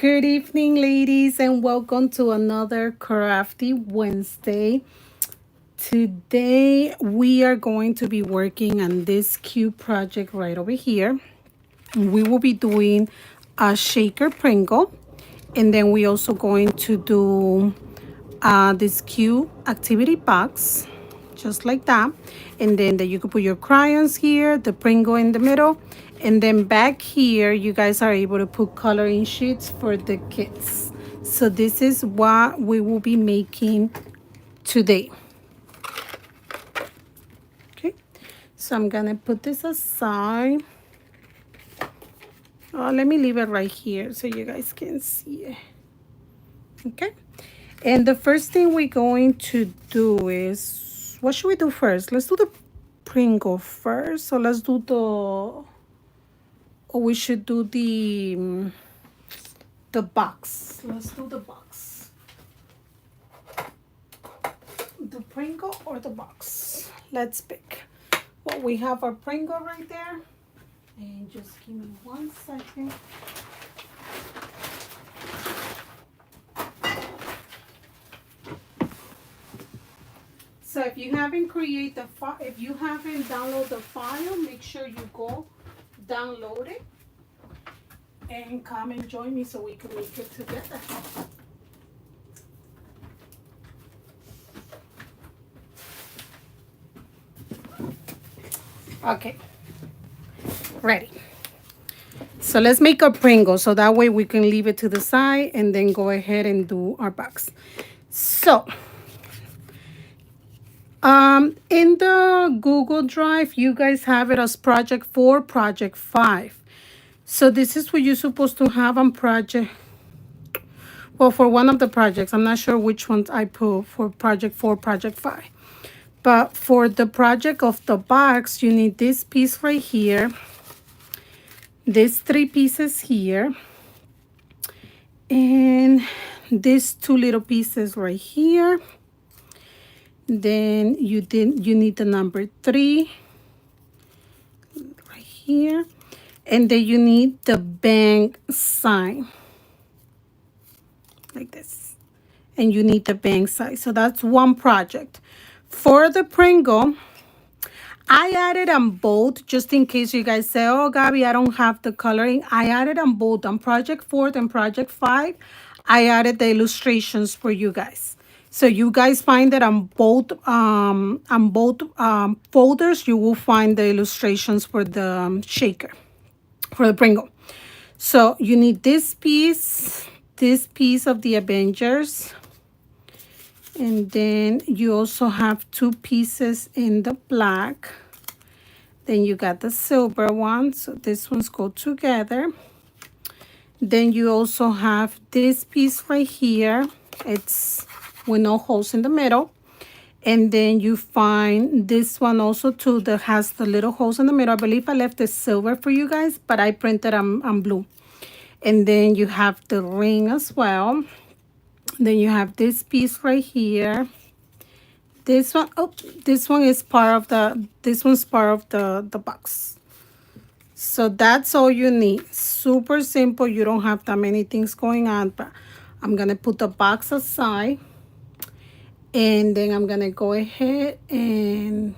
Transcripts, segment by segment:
Good evening, ladies, and welcome to another Crafty Wednesday. Today, we are going to be working on this cute project right over here. We will be doing a shaker Pringle, and then we also going to do this cute activity box, just like that. And then you can put your crayons here, the Pringle in the middle, and then back here you guys are able to put coloring sheets for the kids. So this is what we will be making today. Okay, so I'm gonna put this aside. Let me leave it right here so you guys can see it. Okay, and the first thing we're going to do is, what should we do first? Let's do the Pringle first. So let's do or we should do the box. Let's do the box. The Pringle or the box? Let's pick. Well, we have our Pringle right there. And just give me 1 second. So if you haven't created the file, if you haven't downloaded the file, make sure you go download it and come and join me so we can make it together. Okay, ready. So let's make a Pringle so that way we can leave it to the side and then go ahead and do our box. So in the Google Drive, you guys have it as project 4, project 5. So this is what you're supposed to have on project, well, for one of the projects. I'm not sure which ones I put for project 4, project 5. But for the project of the box, you need this piece right here, these 3 pieces here, and these 2 little pieces right here. Then you need the number 3 right here, and then you need the bang sign like this, and you need the bang sign. So that's one project. For the Pringle, I added on both just in case you guys say, oh, Gabby, I don't have the coloring. I added on both, on project 4 and project 5. I added the illustrations for you guys. So you guys find that on both folders, you will find the illustrations for the shaker, for the Pringle. So you need this piece of the Avengers. And then you also have 2 pieces in the black. Then you got the silver one. So this ones go together. Then you also have this piece right here. It's with no holes in the middle. And then you find this one also too that has the little holes in the middle. I believe I left the silver for you guys, but I printed on blue. And then you have the ring as well. Then you have this piece right here. This one, oh, this one is part of this one's part of the box. So that's all you need. Super simple. You don't have that many things going on, but I'm going to put the box aside. And then I'm going to go ahead and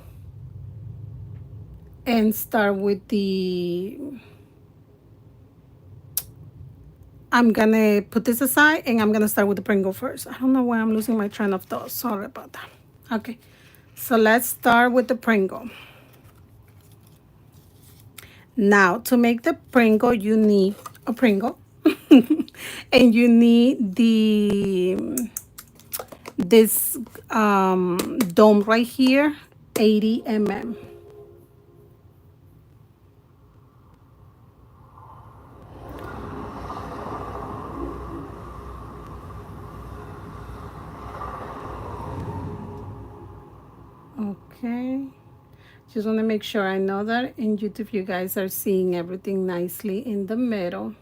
start with I'm going to put this aside and I'm going to start with the Pringle first. I don't know why I'm losing my train of thought. Sorry about that. Okay, so let's start with the Pringle. Now, to make the Pringle, you need a Pringle. And you need this dome right here, 80 mm. Okay, just want to make sure I know that in YouTube you guys are seeing everything nicely in the middle.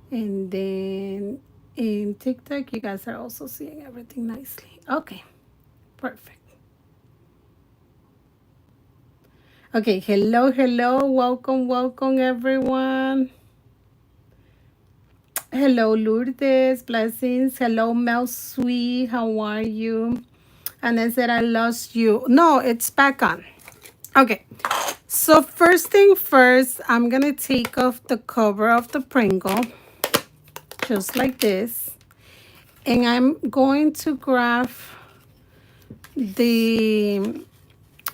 And then in TikTok, you guys are also seeing everything nicely. Okay, perfect. Okay, hello, welcome, everyone. Hello, Lourdes. Blessings. Hello, Mel Sweet. How are you? And I said, I lost you. No, it's back on. Okay. So first thing first, I'm going to take off the cover of the Pringle. Just like this. And I'm going to grab the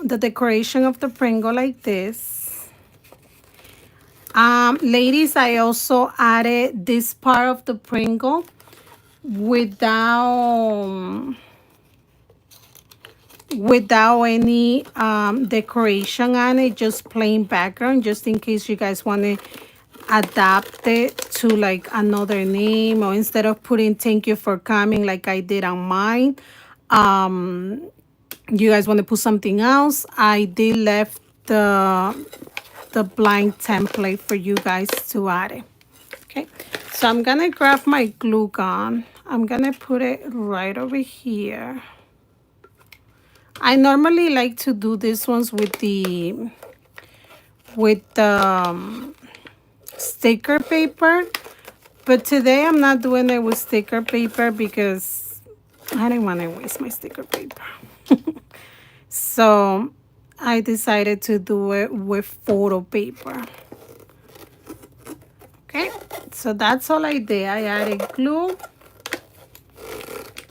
decoration of the Pringle like this. Ladies, I also added this part of the Pringle without any decoration on it, just plain background, just in case you guys want to adapt it to like another name, or instead of putting thank you for coming like I did on mine, you guys want to put something else, I did left the blank template for you guys to add it. Okay, so I'm gonna grab my glue gun. I'm gonna put it right over here. I normally like to do these ones with the sticker paper, but today I'm not doing it with sticker paper because I didn't want to waste my sticker paper. So I decided to do it with photo paper. Okay, so that's all I did. I added glue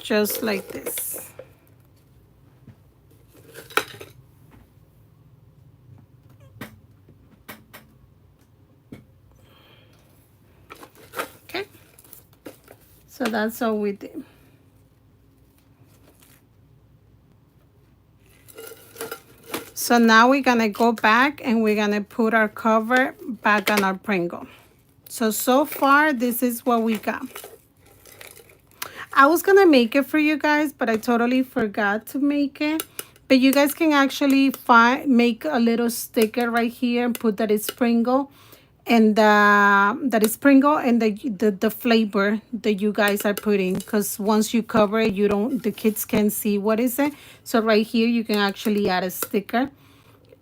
just like this. Okay, so that's all we did. So now we're gonna go back and we're gonna put our cover back on our Pringle. So far this is what we got. I was gonna make it for you guys, but I totally forgot to make it. But you guys can actually make a little sticker right here and put that it's Pringle, and that is Pringle, and the flavor that you guys are putting. Because once you cover it, the kids can see what is it. So right here you can actually add a sticker,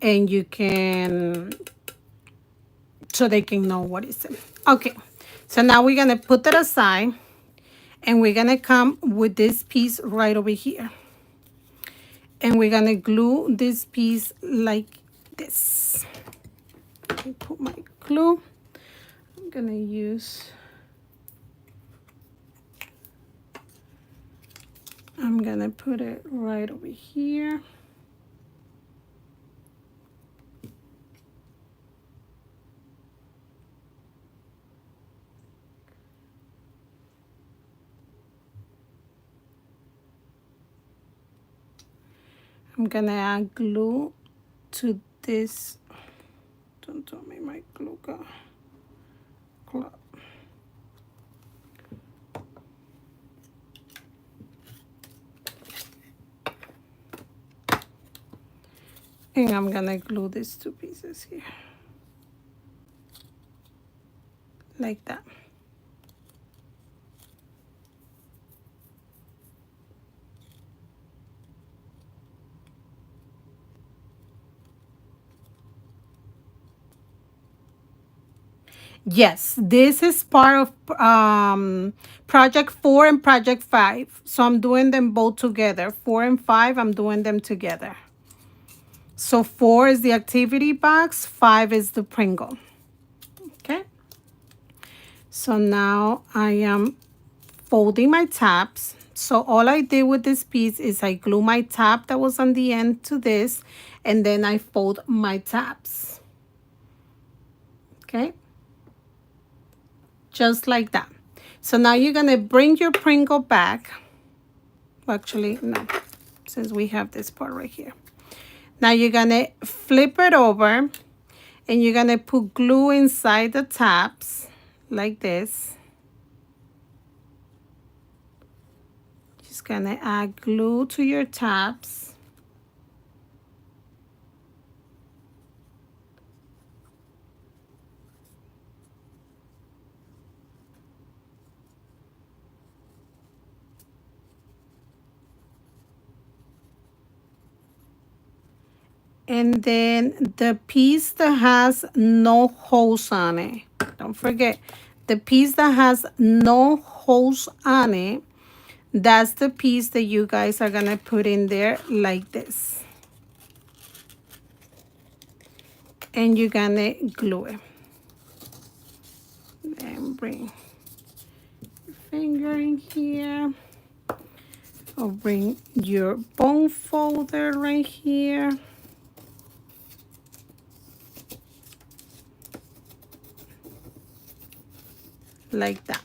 and you can, so they can know what is it. Okay, so now we're gonna put that aside, and we're gonna come with this piece right over here, and we're gonna glue this piece like this. Let me put my glue. I'm gonna use, I'm gonna put it right over here. I'm gonna add glue to this. Don't tell me my glue gun. And I'm gonna glue these two pieces here. Like that. Yes, this is part of project 4 and project 5. So I'm doing them both together. 4 and 5, I'm doing them together. So 4 is the activity box, 5 is the Pringle. Okay. So now I am folding my tabs. So all I did with this piece is I glue my tab that was on the end to this, and then I fold my tabs. Okay. Just like that. So now you're going to bring your Pringle back. Well, actually, no, since we have this part right here. Now you're going to flip it over, and you're going to put glue inside the tabs like this. Just going to add glue to your tabs. And then the piece that has no holes on it, don't forget, The piece that has no holes on it, that's the piece that you guys are gonna put in there like this. And you're gonna glue it. And bring your finger in here. Or bring your bone folder right here. Like that.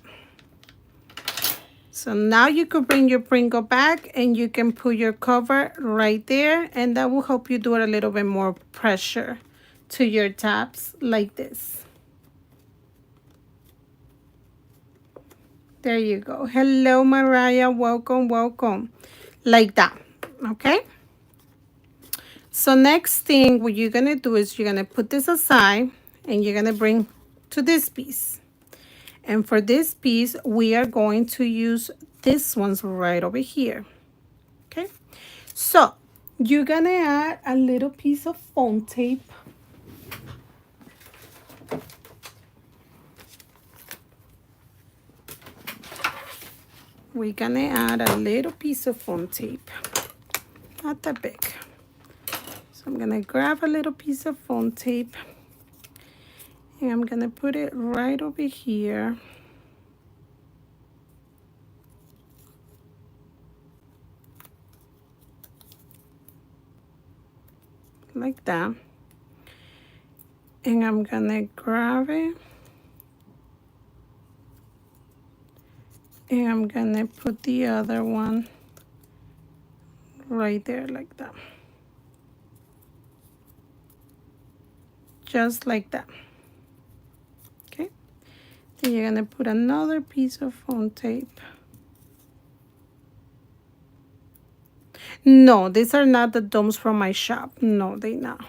So now you could bring your Pringle back and you can put your cover right there, and that will help you do it a little bit more pressure to your tabs like this. There you go. Hello, Mariah. Welcome, welcome. Like that. Okay? So next thing, what you're going to do is you're going to put this aside and you're going to bring to this piece. And for this piece, we are going to use this one's right over here. Okay? So you're going to add a little piece of foam tape. We're going to add a little piece of foam tape. Not that big. So I'm going to grab a little piece of foam tape. And I'm going to put it right over here. Like that. And I'm going to grab it. And I'm going to put the other one right there like that. Just like that. Okay. Then you're going to put another piece of foam tape. No, these are not the domes from my shop. No, they're not.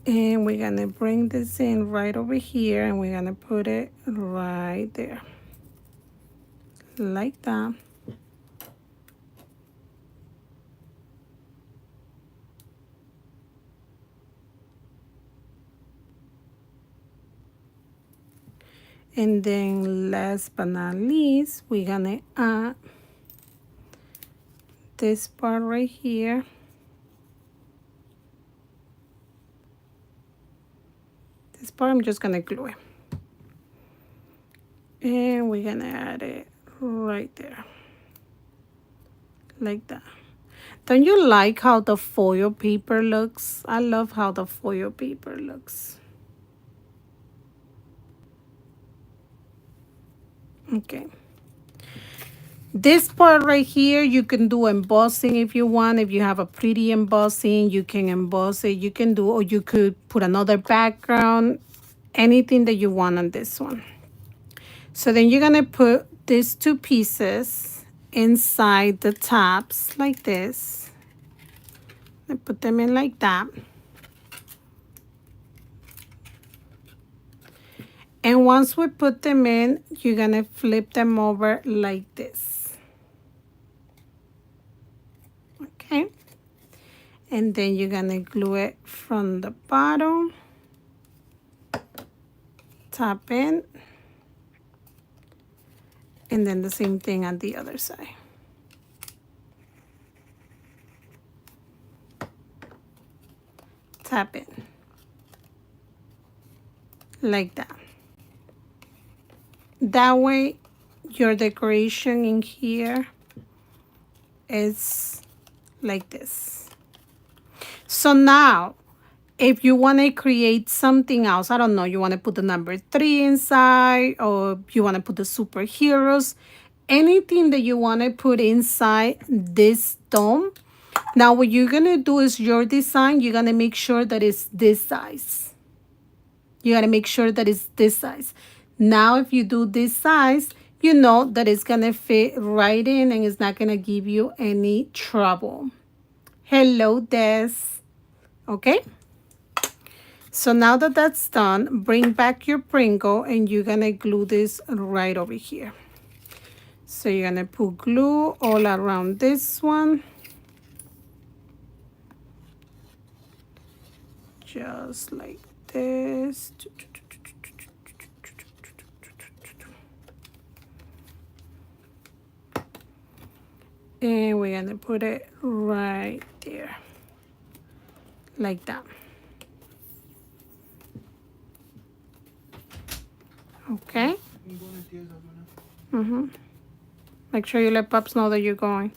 And we're going to bring this in right over here, and we're going to put it right there. Like that. And then last but not least, we're going to add this part right here. This part I'm just going to glue it. And we're going to add it right there. Like that. Don't you like how the foil paper looks? I love how the foil paper looks. Okay. This part right here, you can do embossing if you want. If you have a pretty embossing, you can emboss it. You can do, or you could put another background, anything that you want on this one. So then you're going to put these two pieces inside the tabs like this. And put them in like that. And once we put them in, you're going to flip them over like this. Okay. And then you're going to glue it from the bottom. Tap in. And then the same thing on the other side. Tap in. Like that. That way, your decoration in here is like this. So now, if you want to create something else, I don't know, you want to put the number 3 inside, or you want to put the superheroes, anything that you want to put inside this dome. Now, what you're going to do is your design, you're going to make sure that it's this size. You got to make sure that it's this size. Now, if you do this size, you know that it's going to fit right in and it's not going to give you any trouble. Hello, Des. Okay? So now that that's done, bring back your Pringle and you're going to glue this right over here. So you're going to put glue all around this one. just like this. And we're gonna put it right there, like that. Okay. Make sure you let Pops know that you're going.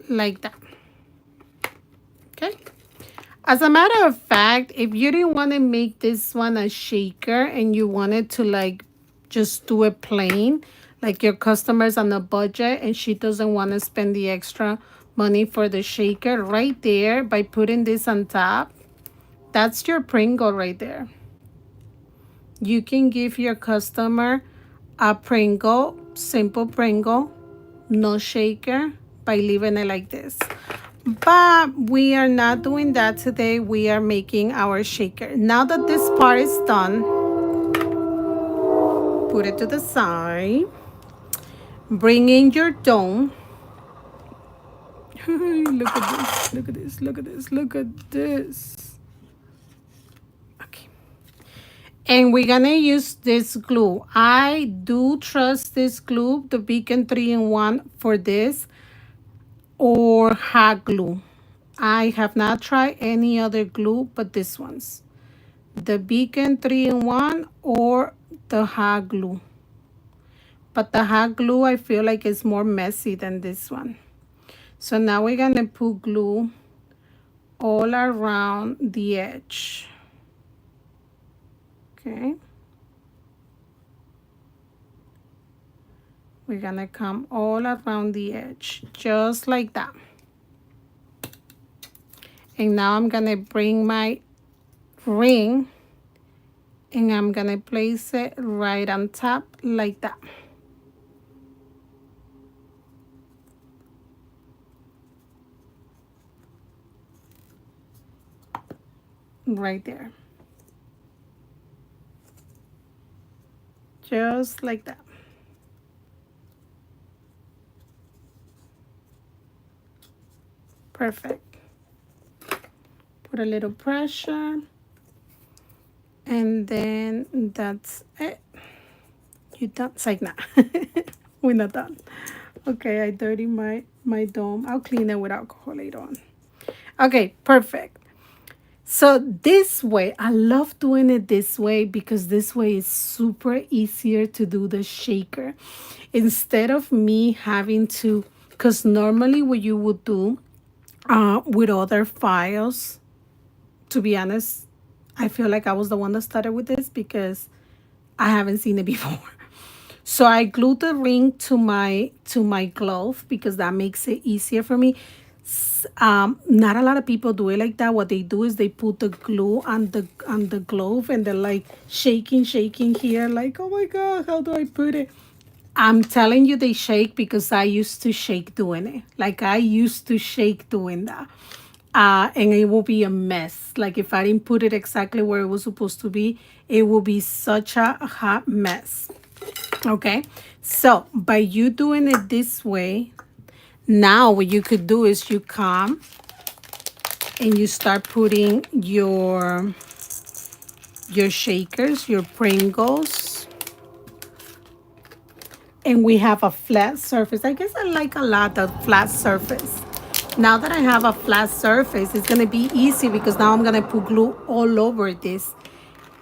Like that. Okay. As a matter of fact, if you didn't want to make this one a shaker and you wanted to like just do it plain, like your customer's on a budget and she doesn't want to spend the extra money for the shaker, right there, by putting this on top, that's your Pringle right there. You can give your customer a Pringle, simple Pringle, no shaker, by leaving it like this. But we are not doing that today. We are making our shaker. Now that this part is done, put it to the side. Bring in your dome. Look at this, look at this, look at this, look at this. Okay. And we're gonna use this glue. I do trust this glue, the Beacon 3-in-1 for this, or hot glue. I have not tried any other glue but this one's. The Beacon 3-in-1 or the hot glue. But the hot glue, I feel like it's more messy than this one. So now we're gonna put glue all around the edge. Okay. We're gonna come all around the edge, just like that. And now I'm gonna bring my ring and I'm gonna place it right on top like that. Right there. Just like that. Perfect. Put a little pressure. And then that's it. You done? It's like, nah. We're not done. Okay, I dirty my dome. I'll clean it with alcohol later on. Okay, perfect. So this way, I love doing it this way because this way is super easier to do the shaker. Instead of me having to, because normally what you would do with other files, to be honest, I feel like I was the one that started with this because I haven't seen it before. So I glued the ring to my glove because that makes it easier for me. Not a lot of people do it like that. What they do is they put the glue on the glove and they're like shaking here, like, oh my god, how do I put it? I'm telling you, they shake because I used to shake doing it. Like I used to shake doing that. And it will be a mess. Like if I didn't put it exactly where it was supposed to be, it will be such a hot mess. Okay, so by you doing it this way, now what you could do is you come and you start putting your shakers, your Pringles, and we have a flat surface. I guess I like a lot of flat surface. Now that I have a flat surface, it's gonna be easy because now I'm gonna put glue all over this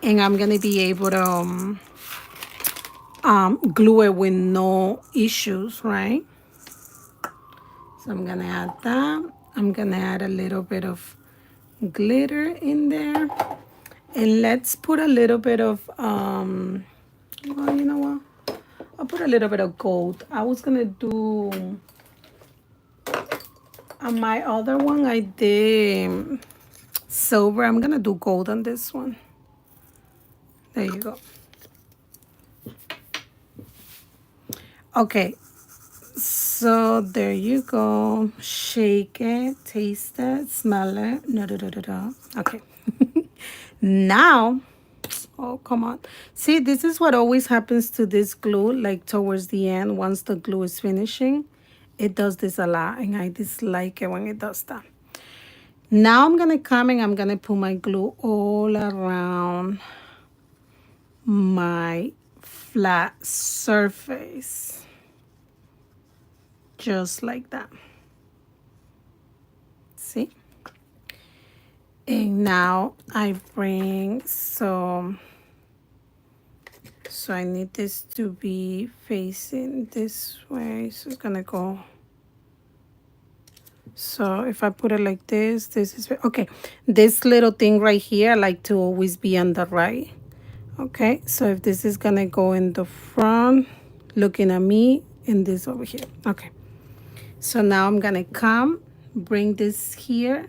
and I'm gonna be able to glue it with no issues, right? So I'm gonna add that. I'm gonna add a little bit of glitter in there. And let's put a little bit of, well, you know what? I'll put a little bit of gold. I was gonna do, on my other one, I did silver. I'm gonna do gold on this one. There you go. Okay, so there you go. Shake it, taste it, smell it. No, no, no, no, no. Okay. Now, oh, come on. See, this is what always happens to this glue, like towards the end, once the glue is finishing. It does this a lot, and I dislike it when it does that. Now I'm gonna come and I'm gonna put my glue all around my flat surface, just like that. See? And now I bring some, so I need this to be facing this way, so it's gonna go. So if I put it like this is, okay. This little thing right here, I like to always be on the right. Okay, so if this is gonna go in the front, looking at me, and this over here. Okay, so now I'm gonna come, bring this here,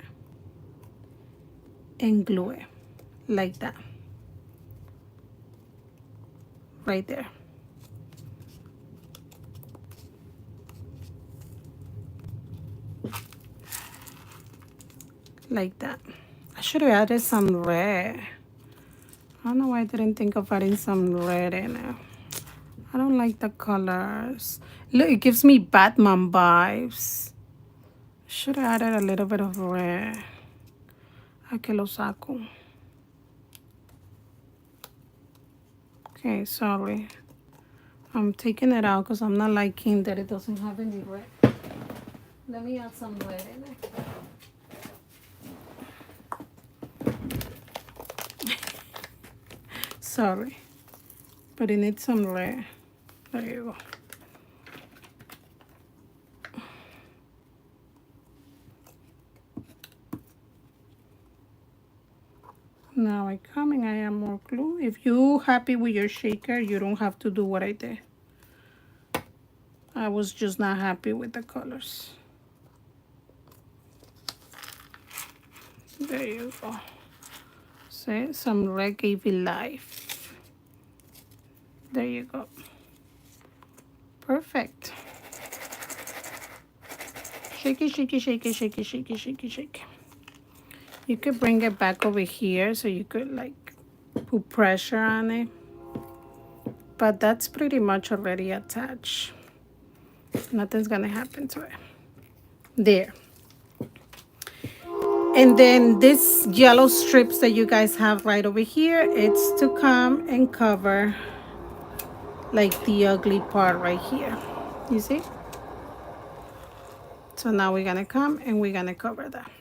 and glue it like that, right there. Like that. I should have added some red. I don't know why I didn't think of adding some red in it. I don't like the colors. Look, it gives me Batman vibes. Should have added a little bit of red. Aquí lo saco. Okay, sorry. I'm taking it out because I'm not liking that it doesn't have any red. Let me add some red in it. Sorry, but it needs some red. There you go. Now I come and I add more glue. If you're happy with your shaker, you don't have to do what I did. I was just not happy with the colors. There you go. See, some red gave it life. There you go. Perfect. Shake it, shake it, shake it, shake it, shake it, shake it, shake it. You could bring it back over here so you could like put pressure on it. But that's pretty much already attached. Nothing's gonna happen to it. There. And then this yellow strips that you guys have right over here, it's to come and cover like the ugly part right here. You see? So now we're gonna come and we're gonna cover that.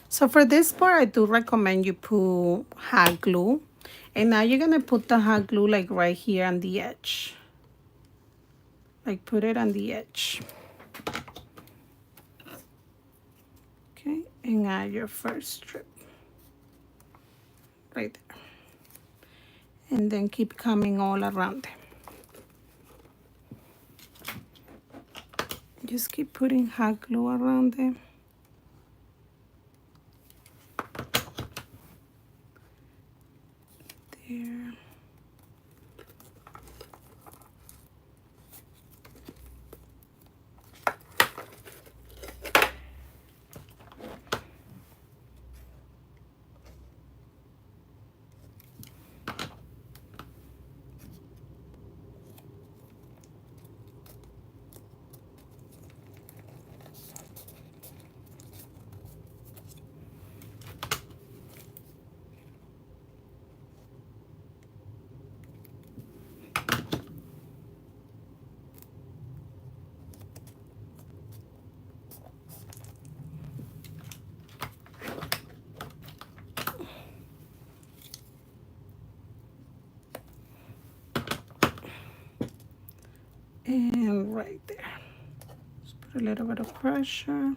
So for this part, I do recommend you put hot glue. And now you're gonna put the hot glue like right here on the edge. Like put it on the edge. Okay, and add your first strip. Right there. And then keep coming all around it. Just keep putting hot glue around it. There. And right there. Just put a little bit of pressure.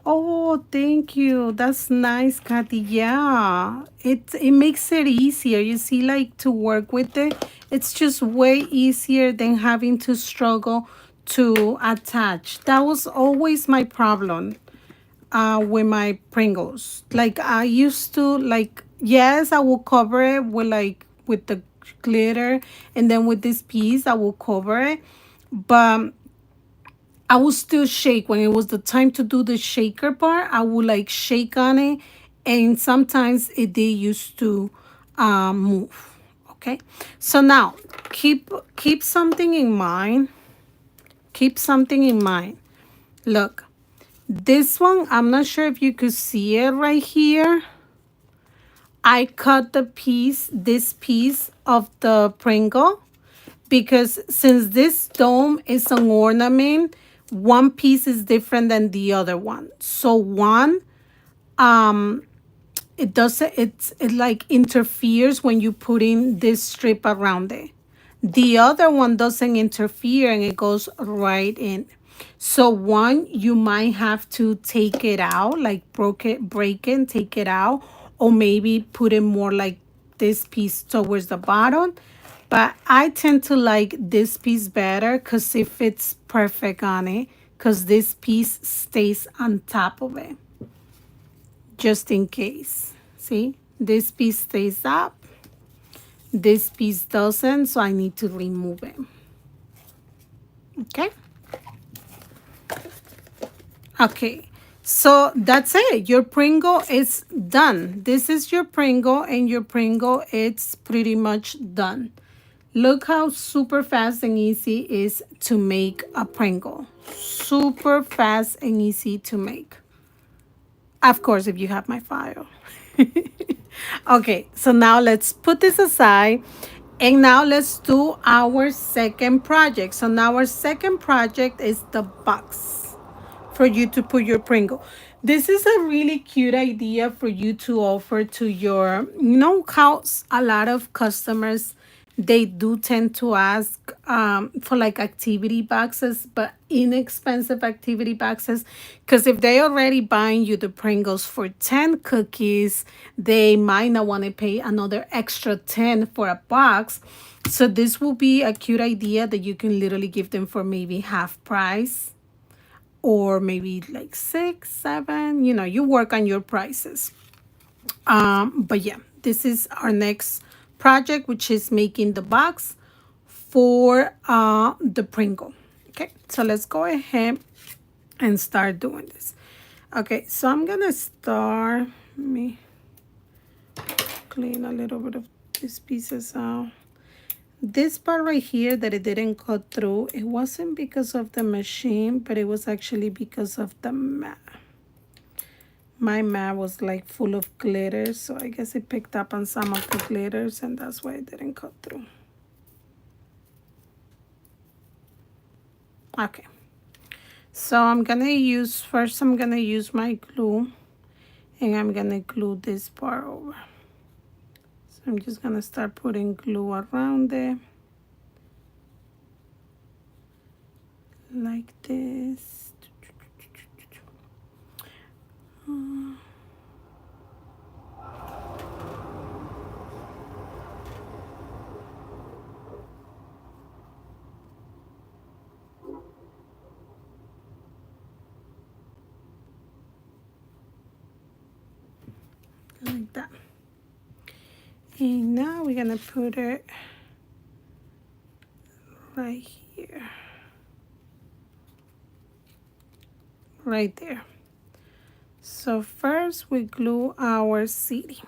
Oh, thank you. That's nice, Kathy. Yeah, it makes it easier. You see, like to work with it, it's just way easier than having to struggle to attach. That was always my problem with my Pringles. Like I used to like, yes, I will cover it with like with the glitter, and then with this piece I will cover it, but I would still shake when it was the time to do the shaker part. I would like shake on it, and sometimes it did used to move. Okay, so now keep something in mind. Keep something in mind. Look, this one, I'm not sure if you could see it right here. I cut this piece of the Pringle, because since this dome is an ornament, one piece is different than the other one. So one, it doesn't, it like interferes when you put in this strip around it. The other one doesn't interfere and it goes right in. So one, you might have to take it out, like break it and take it out, or maybe put it more like this piece towards the bottom. But I tend to like this piece better because it fits perfect on it, because this piece stays on top of it, just in case. See, this piece stays up, this piece doesn't, so I need to remove it. Okay. Okay, so that's it. Your Pringle is done. This is your Pringle, and your Pringle, it's pretty much done. Look how super fast and easy it is to make a Pringle. Super fast and easy to make. Of course, if you have my file. Okay, so now let's put this aside. And now let's do our second project. So now our second project is the box for you to put your Pringle. This is a really cute idea for you to offer to your, how a lot of customers, they do tend to ask for like activity boxes, but inexpensive activity boxes. Because if they already buying you the Pringles for 10 cookies, they might not want to pay another extra 10 for a box. So this will be a cute idea that you can literally give them for maybe half price, or maybe like 6, 7, you work on your prices. But yeah, this is our next project, which is making the box for the Pringle. Okay, so let's go ahead and start doing this. Okay, so I'm gonna start, let me clean a little bit of these pieces out. This part right here that it didn't cut through, it wasn't because of the machine, but it was actually because of the mat. My mat was like full of glitter, so I guess it picked up on some of the glitters, and that's why it didn't cut through. Okay, so I'm gonna use my glue, and I'm gonna glue this part over. So I'm just gonna start putting glue around it like this. Like that. And now we're gonna put it right here, right there. So first we glue our city.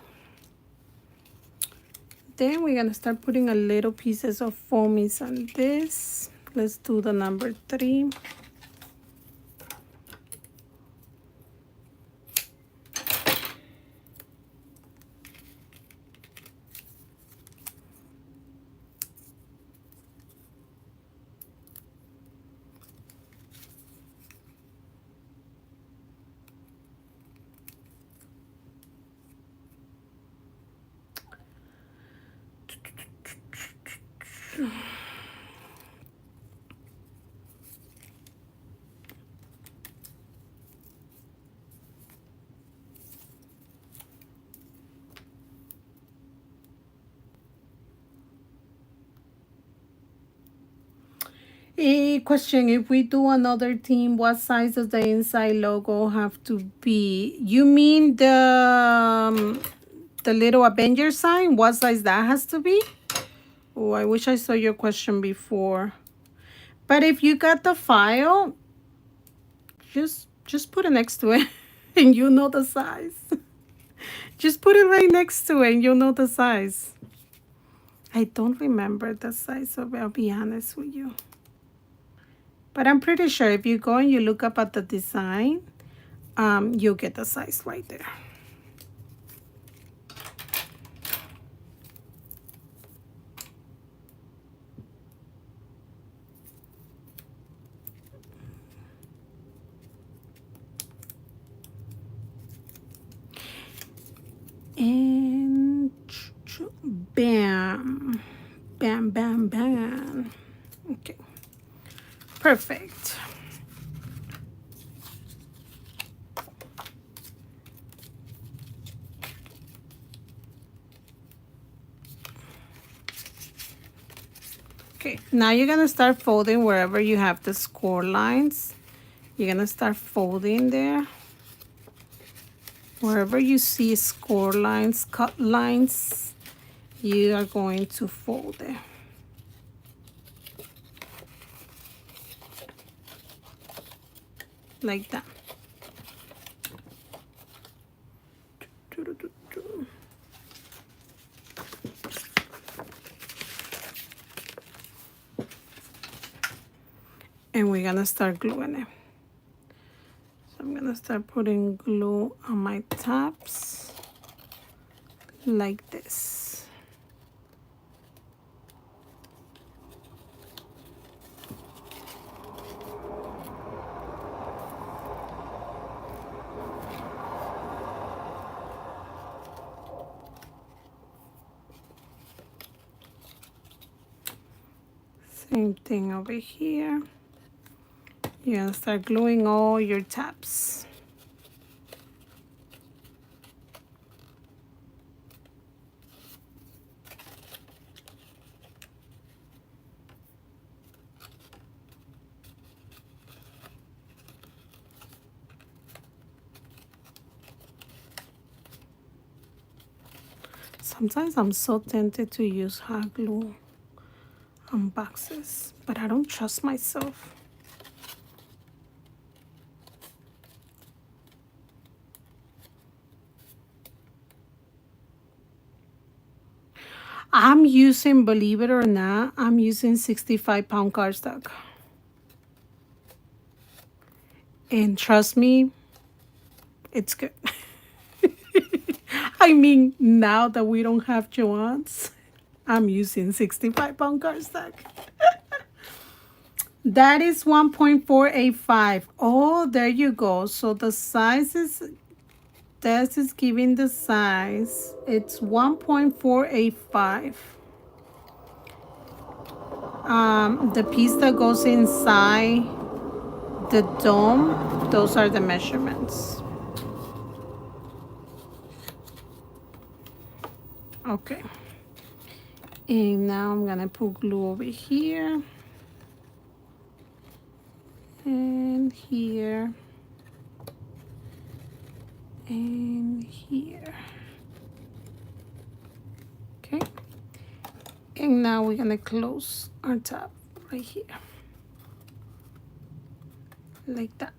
Then we're gonna start putting a little pieces of foamies on this. Let's do the number 3. A question, if we do another team, what size does the inside logo have to be? You mean the little Avenger sign? What size that has to be? Oh, I wish I saw your question before. But if you got the file, just put it next to it and you know the size. Just put it right next to it and you'll know the size. I don't remember the size of it, I'll be honest with you. But I'm pretty sure if you go and you look up at the design, you'll get the size right there. And bam, bam, bam, bam. Okay, perfect. Okay, now you're gonna start folding wherever you have the score lines. You're gonna start folding there. Wherever you see score lines, cut lines, you are going to fold it. Like that. And we're gonna start gluing it. So I'm gonna start putting glue on my tabs like this. Same thing over here. You're gonna start gluing all your tabs. Sometimes I'm so tempted to use hot glue on boxes, but I don't trust myself. I'm using, believe it or not, I'm using 65-pound cardstock. And trust me, it's good. I mean, now that we don't have Joann's, I'm using 65-pound cardstock. That is 1.485. Oh, there you go. So the size is, this is giving the size. It's 1.485. The piece that goes inside the dome, those are the measurements. Okay. And now I'm gonna put glue over here. And here. And here. Okay. And now we're gonna close our tab right here. Like that.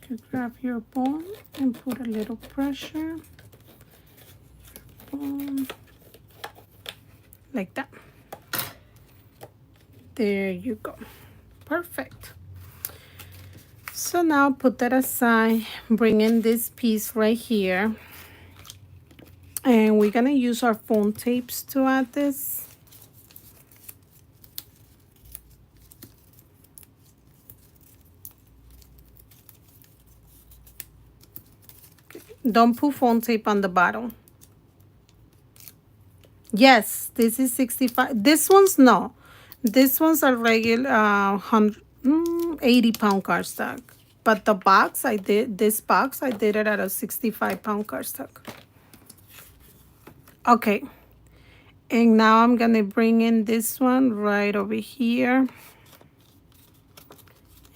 You grab your bone and put a little pressure. Boom. Like that. There you go. Perfect. So now put that aside, bring in this piece right here. And we're gonna use our foam tapes to add this. Don't put foam tape on the bottom. Yes, this is 65. This one's no. This one's a regular 80-pound cardstock. But the box I did, this box I did it at a 65-pound cardstock. Okay. And now I'm gonna bring in this one right over here.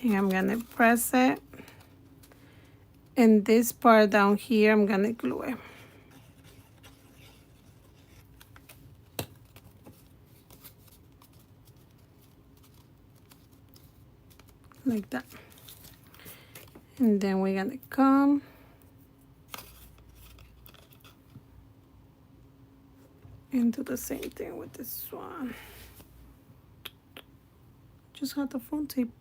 And I'm gonna press it. And this part down here, I'm gonna glue it. Like that. And then we're gonna come and do the same thing with this one. Just got the phone tape.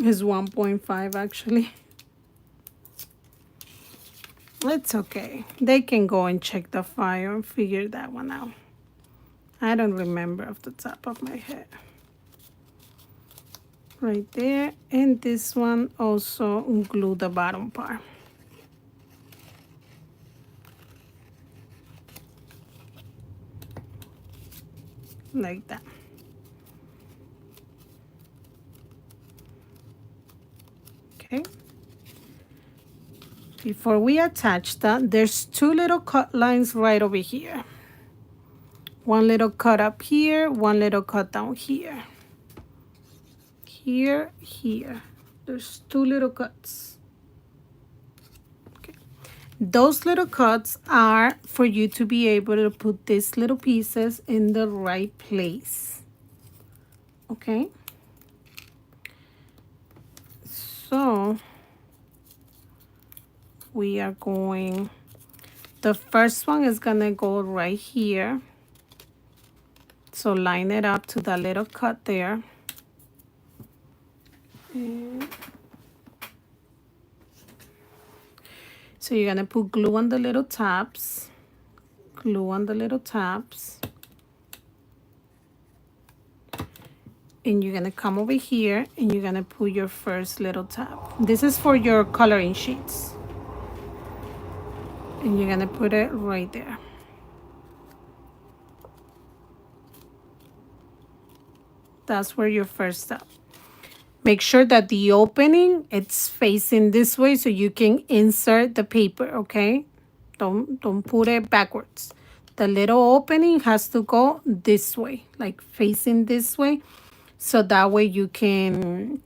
It's 1.5 actually. It's okay. They can go and check the file and figure that one out. I don't remember off the top of my head. Right there. And this one also glue the bottom part. Like that. Okay. Before we attach that, there's two little cut lines right over here. One little cut up here, one little cut down here. Here, here. There's two little cuts. Okay. Those little cuts are for you to be able to put these little pieces in the right place. Okay. So we are going, the first one is gonna go right here. So line it up to that little cut there. And so you're gonna put glue on the little tabs. Glue on the little tabs. And you're gonna come over here and you're gonna put your first little tab. This is for your coloring sheets. And you're gonna put it right there. That's where your first step. Make sure that the opening, it's facing this way so you can insert the paper, okay? Don't put it backwards. The little opening has to go this way, like facing this way. So that way you can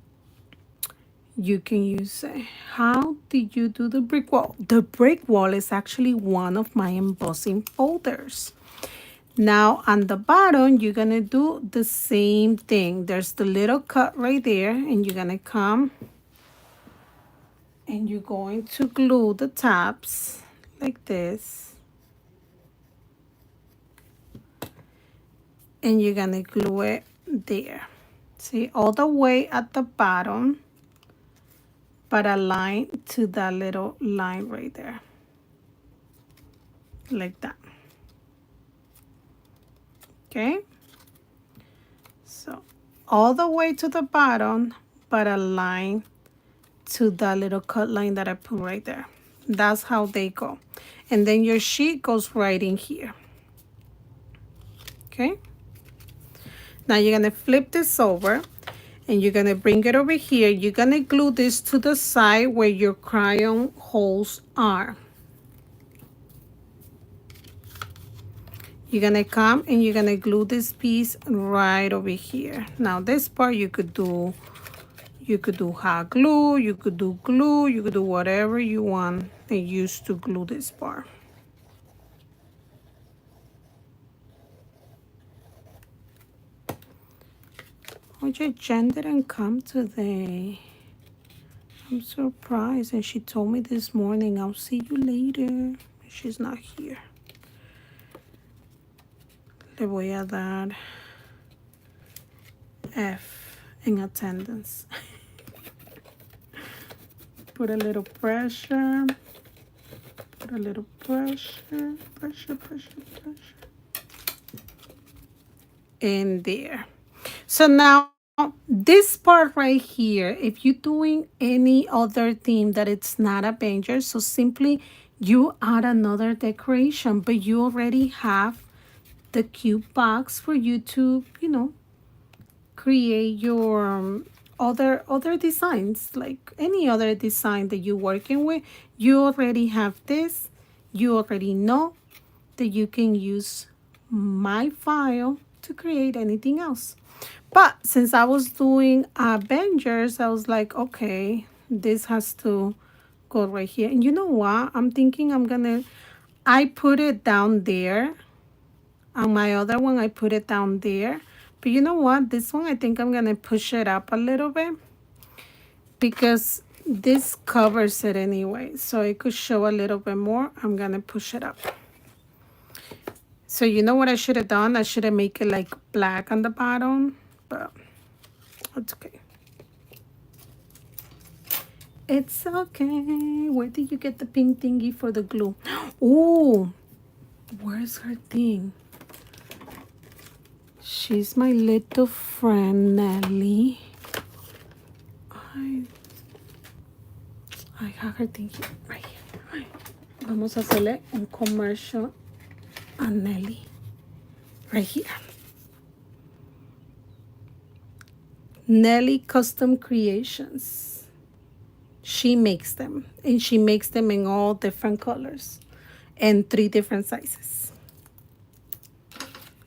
use it. How did you do the brick wall? The brick wall is actually one of my embossing folders. Now on the bottom, you're gonna do the same thing. There's the little cut right there, and you're gonna come and you're going to glue the tabs like this. And you're gonna glue it there. See, all the way at the bottom, but align to that little line right there. Like that. Okay, so all the way to the bottom, but align to that little cut line that I put right there. That's how they go. And then your sheet goes right in here. Okay, now you're gonna flip this over and you're gonna bring it over here. You're gonna glue this to the side where your crayon holes are. You're gonna come and you're gonna glue this piece right over here. Now this part you could do hot glue, you could do glue, you could do whatever you want and use to glue this part. Oh, Jen didn't come today. I'm surprised, and she told me this morning, I'll see you later. She's not here. Le voy a dar F in attendance. Put a little pressure. Put a little pressure. Pressure. In there. So now this part right here, if you're doing any other theme that it's not Avenger, so simply you add another decoration, but you already have the cube box for you to, create your other designs, like any other design that you're working with. You already have this. You already know that you can use my file to create anything else. But since I was doing Avengers, I was like, okay, this has to go right here. And you know what? I'm thinking I put it down there. On my other one, I put it down there. But you know what? This one, I think I'm going to push it up a little bit because this covers it anyway. So it could show a little bit more. I'm going to push it up. So you know what I should have done? I should have made it like black on the bottom. But it's okay. It's okay. Where did you get the pink thingy for the glue? Oh, where's her thing? She's my little friend, Nelly. I have her thing here, right here. Right. Vamos a hacerle un commercial a Nelly. Right here. Nelly Custom Creations. She makes them, and she makes them in all different colors and 3 different sizes.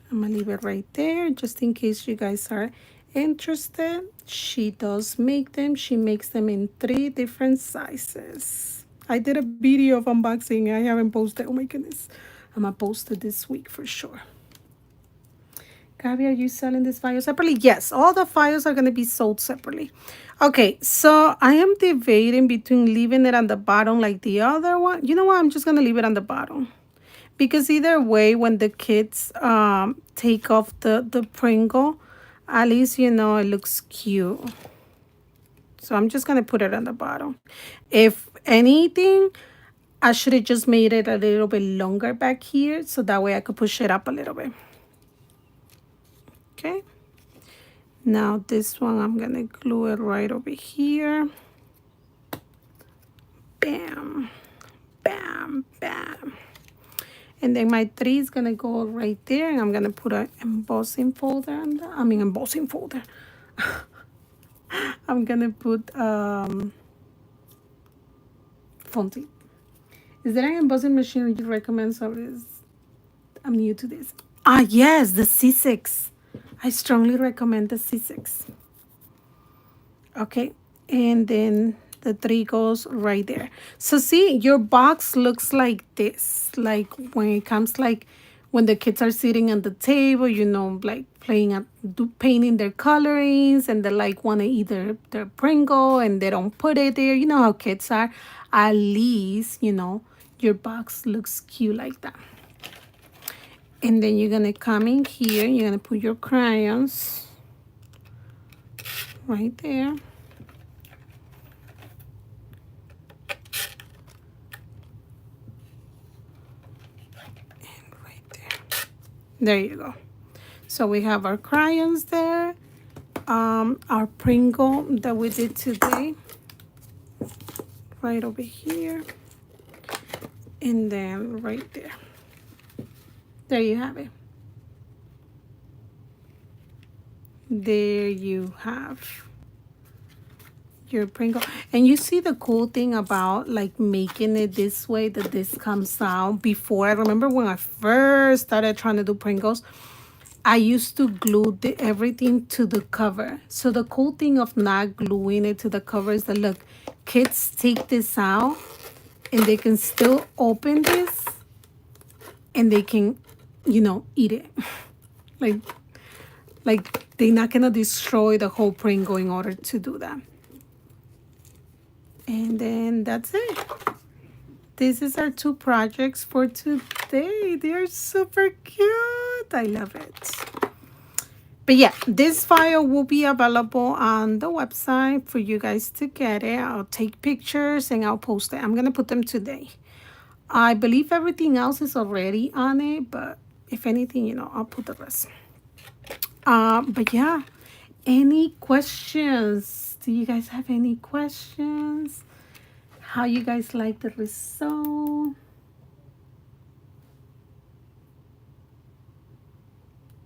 I'm gonna leave it right there just in case you guys are interested. She does make them. She makes them in 3 different sizes. I did a video of unboxing. I haven't posted. Oh my goodness. I'm gonna post it this week for sure. Gabby, are you selling this file separately? Yes, all the files are going to be sold separately. Okay, so I am debating between leaving it on the bottom like the other one. You know what? I'm just going to leave it on the bottom. Because either way, when the kids take off the Pringle, at least, you know, it looks cute. So I'm just going to put it on the bottom. If anything, I should have just made it a little bit longer back here. So that way I could push it up a little bit. Okay, now this one I'm gonna glue it right over here. Bam, bam, bam. And then my 3 is gonna go right there, and I'm gonna put an embossing folder on that. Embossing folder. I'm gonna put Fonty. Is there an embossing machine you recommend? So I'm new to this. Yes, the C6. I strongly recommend the C6. Okay, and then the 3 goes right there. So see, your box looks like this. Like when it comes, like when the kids are sitting at the table, you know, like painting their colorings, and they like want to eat their Pringle and they don't put it there. You know how kids are. At least, you know, your box looks cute like that. And then you're going to come in here. You're going to put your crayons right there. And right there. There you go. So we have our crayons there. Our Pringle that we did today. Right over here. And then right there. There you have it. There you have your Pringle. And you see the cool thing about like making it this way, that this comes out. Before, I remember when I first started trying to do Pringles, I used to glue everything to the cover. So the cool thing of not gluing it to the cover is that, look, kids take this out and they can still open this and they can, you know, eat it. like they're not gonna destroy the whole Pringle in order to do that. And then that's it. This is our 2 projects for today. They're super cute. I love it. But yeah, this file will be available on the website for you guys to get it. I'll take pictures and I'll post it. I'm gonna put them today. I believe everything else is already on it, but if anything, you know, I'll put the rest. But yeah, any questions? Do you guys have any questions? How you guys like the result?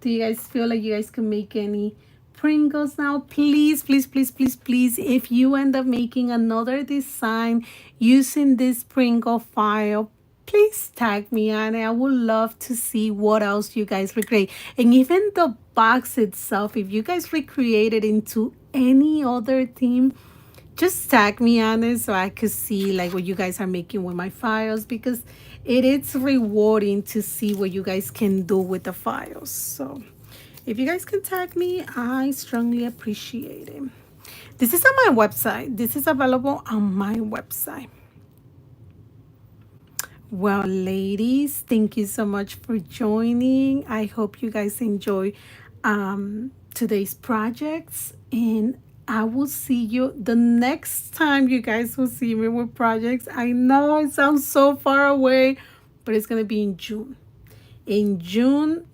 Do you guys feel like you guys can make any Pringles now? Please, please, please, please, please, if you end up making another design using this Pringle file, please tag me on it. I would love to see what else you guys recreate. And even the box itself, if you guys recreate it into any other theme, just tag me on it so I could see like what you guys are making with my files, because it is rewarding to see what you guys can do with the files. So if you guys can tag me, I strongly appreciate it. This is on my website. This is available on my website. Well, ladies, thank you so much for joining. I hope you guys enjoy today's projects, and I will see you the next time you guys will see me with projects. I know it sounds so far away, but it's going to be in June. In June,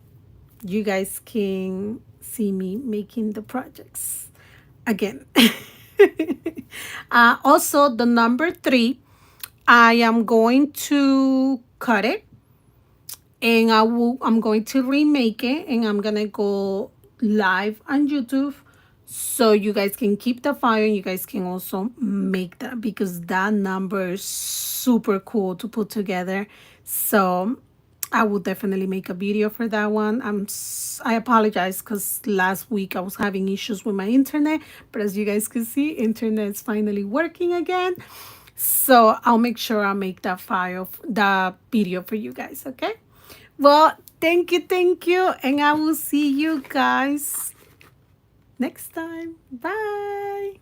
you guys can see me making the projects again. Also, the number 3, I am going to cut it, and I'm going to remake it, and I'm gonna go live on YouTube so you guys can keep the file, and you guys can also make that, because that number is super cool to put together. So I will definitely make a video for that one. I apologize because last week I was having issues with my internet, but as you guys can see, internet is finally working again. So I'll make sure I make that that video for you guys, okay? Well, thank you, and I will see you guys next time. Bye.